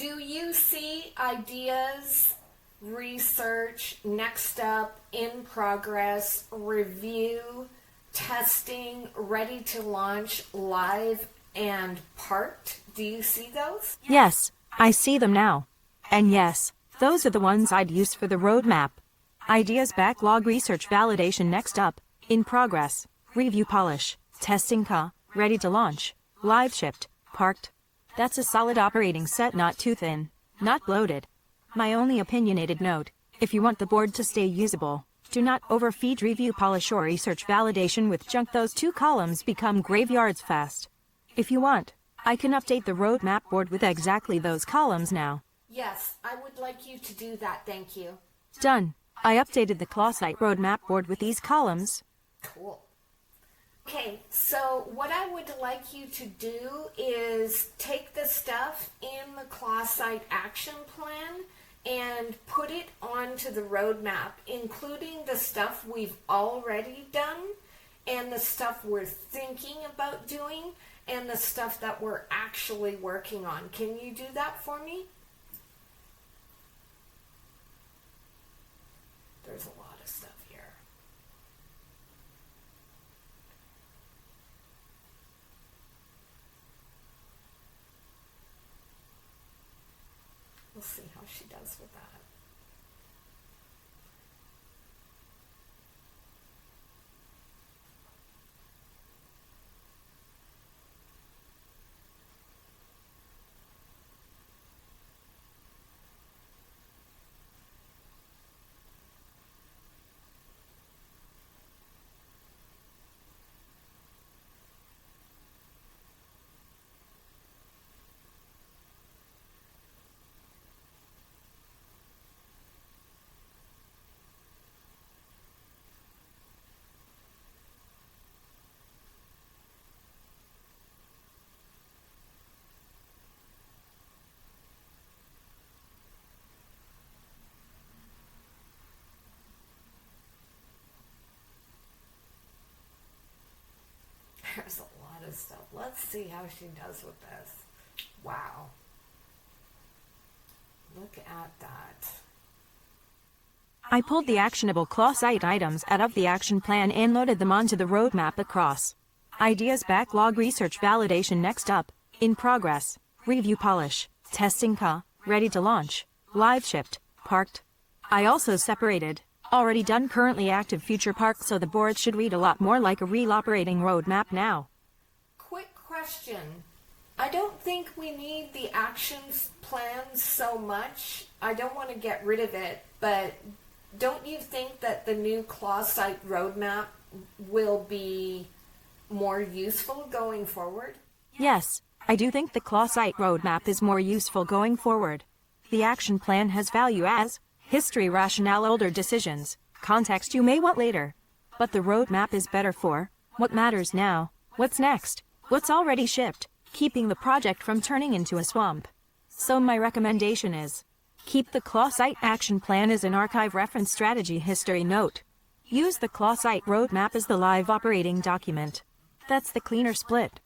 Do you see ideas, research, next up, in progress, review, testing, ready to launch, live, and parked? Do you see those? Yes, I see them now. And yes, those are the ones I'd use for the roadmap. Ideas, backlog, research, validation, next up, in progress, review, polish, testing, ready to launch, live, shipped, parked. That's a solid operating set, not too thin, not bloated. My only opinionated note, if you want the board to stay usable, do not overfeed review, polish, or research validation with junk. Those two columns become graveyards fast. If you want, I can update the roadmap board with exactly those columns now. Yes, I would like you to do that, thank you. Done. I updated the ClawSight roadmap board with these columns. Cool. Okay, so what I would like you to do is take the stuff in the ClawSight action plan and put it onto the roadmap, including the stuff we've already done and the stuff we're thinking about doing and the stuff that we're actually working on. Can you do that for me? There's a lot of stuff here. We'll see how she does with that. There's a lot of stuff. Let's see how she does with this. Wow. Look at that. I pulled the actionable ClawSight items out of the action plan and loaded them onto the roadmap across. Ideas, backlog, research, validation, next up, in progress, review, polish, testing, ready to launch, live, shipped, parked. I also separated already done, currently active, future, parked, so the board should read a lot more like a real operating roadmap now. Quick question. I don't think we need the actions plan so much. I don't want to get rid of it, but don't you think that the new ClawSight roadmap will be more useful going forward? Yes, I do think the ClawSight roadmap is more useful going forward. The action plan has value as history, rationale, older decisions, context you may want later. But the roadmap is better for what matters now, what's next, what's already shipped, keeping the project from turning into a swamp. So my recommendation is, keep the ClawSight action plan as an archive reference strategy history note. Use the ClawSight roadmap as the live operating document. That's the cleaner split.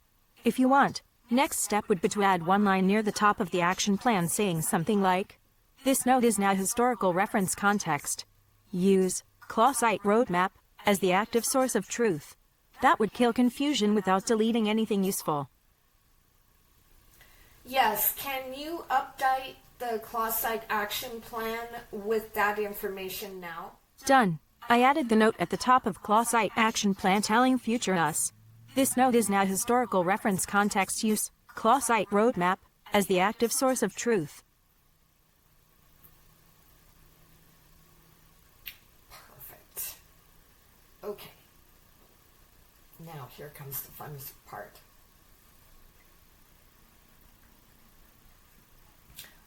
If you want, next step would be to add one line near the top of the action plan saying something like, this note is now historical reference context. Use ClawSight roadmap as the active source of truth. That would kill confusion without deleting anything useful. Yes, can you update the ClawSight action plan with that information now? Done. I added the note at the top of ClawSight action plan telling future us. This note is now historical reference context. Use ClawSight roadmap as the active source of truth. Perfect. Okay. Now here comes the fun part.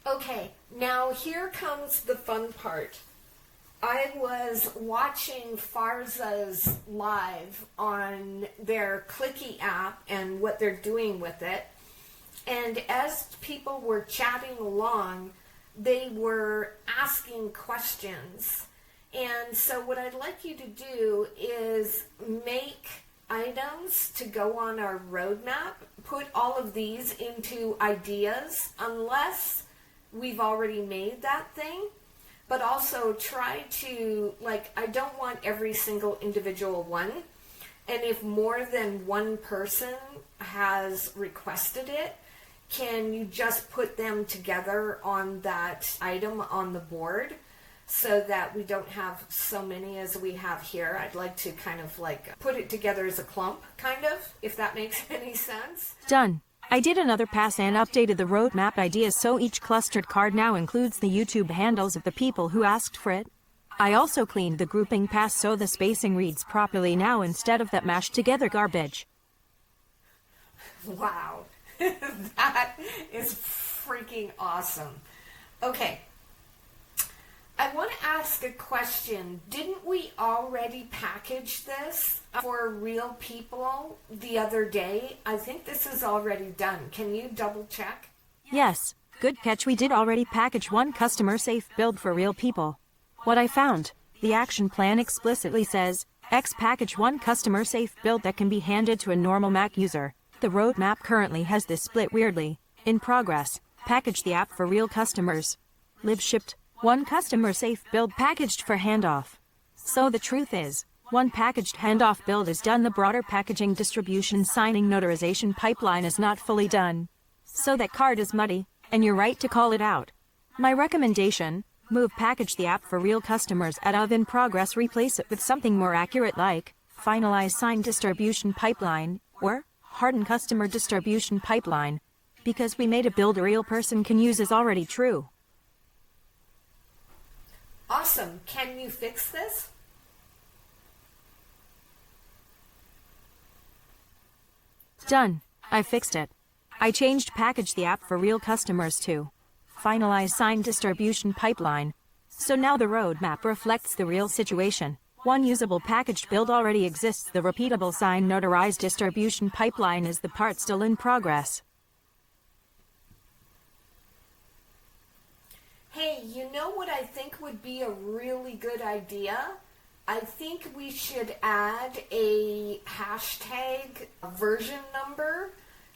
Okay, now here comes the fun part. I was watching Farza's live on their Clicky app and what they're doing with it. And as people were chatting along, they were asking questions. And so what I'd like you to do is make items to go on our roadmap, put all of these into ideas, unless we've already made that thing, but also try to, like, I don't want every single individual one. And if more than one person has requested it, can you just put them together on that item on the board so that we don't have so many as we have here? I'd like to kind of like put it together as a clump, kind of, if that makes any sense. Done. I did another pass and updated the roadmap ideas so each clustered card now includes the YouTube handles of the people who asked for it. I also cleaned the grouping pass so the spacing reads properly now instead of that mashed together garbage. Wow. That is freaking awesome. Okay. I want to ask a question. Didn't we already package this for real people the other day? I think this is already done. Can you double check? Yes, good catch. We did already package one customer safe build for real people. What I found, the action plan explicitly says, X package one customer safe build that can be handed to a normal Mac user. The roadmap currently has this split weirdly. In progress, package the app for real customers. Live shipped, one customer safe build packaged for handoff. So the truth is, one packaged handoff build is done. The broader packaging distribution signing notarization pipeline is not fully done. So that card is muddy, and you're right to call it out. My recommendation, move package the app for real customers out of in progress, replace it with something more accurate like finalize signed distribution pipeline or harden customer distribution pipeline, because we made a build a real person can use is already true. Awesome. Can you fix this? Done. I fixed it. I changed package the app for real customers to finalize signed distribution pipeline. So now the roadmap reflects the real situation. One usable packaged build already exists. The repeatable signed notarized distribution pipeline is the part still in progress. Hey, you know what I think would be a really good idea? I think we should add a hashtag version number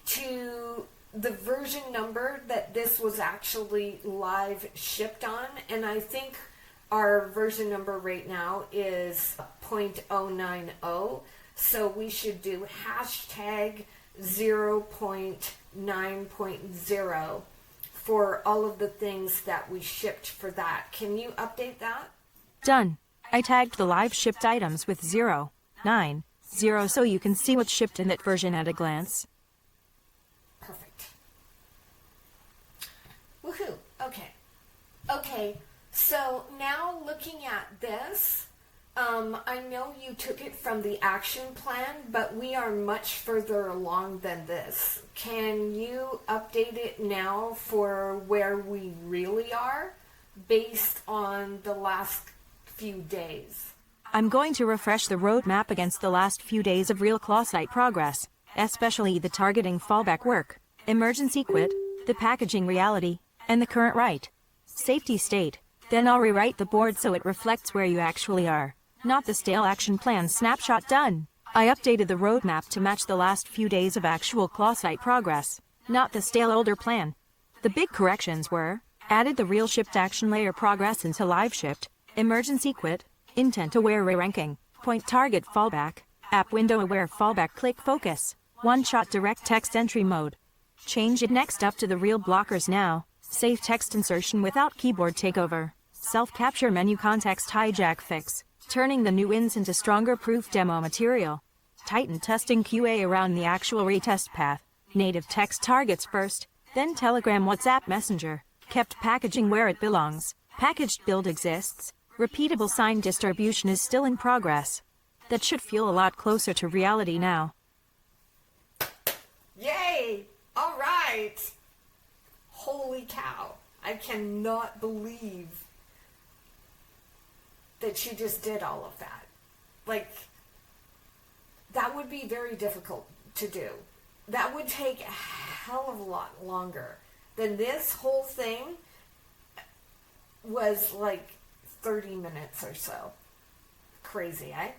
to the version number that this was actually live shipped on. And I think our version number right now is 0.090. So we should do hashtag 0.9.0 for all of the things that we shipped for that. Can you update that? Done. I tagged the live shipped items with 0.9.0 so you can see what's shipped in that version at a glance. Perfect. Woohoo. Okay. Okay, so now looking at this, I know you took it from the action plan, but we are much further along than this. Can you update it now for where we really are based on the last few days? I'm going to refresh the roadmap against the last few days of real ClawSight progress, especially the targeting fallback work, emergency quit, the packaging reality, and the current write safety state. Then I'll rewrite the board so it reflects where you actually are, not the stale action plan snapshot. Done. I updated the roadmap to match the last few days of actual ClawSight progress, not the stale older plan. The big corrections were, added the real shipped action layer progress into live shipped, emergency quit, intent aware re-ranking, point target fallback, app window aware fallback click focus, one-shot direct text entry mode. Change it next up to the real blockers now, safe text insertion without keyboard takeover, self-capture menu context hijack fix, turning the new ins into stronger proof demo material, tighten testing QA around the actual retest path, native text targets first, then Telegram WhatsApp Messenger, kept packaging where it belongs, packaged build exists, repeatable signed distribution is still in progress. That should feel a lot closer to reality now. Yay! All right! Holy cow. I cannot believe that you just did all of that. Like, that would be very difficult to do. That would take a hell of a lot longer than this whole thing was like 30 minutes or so. Crazy, eh?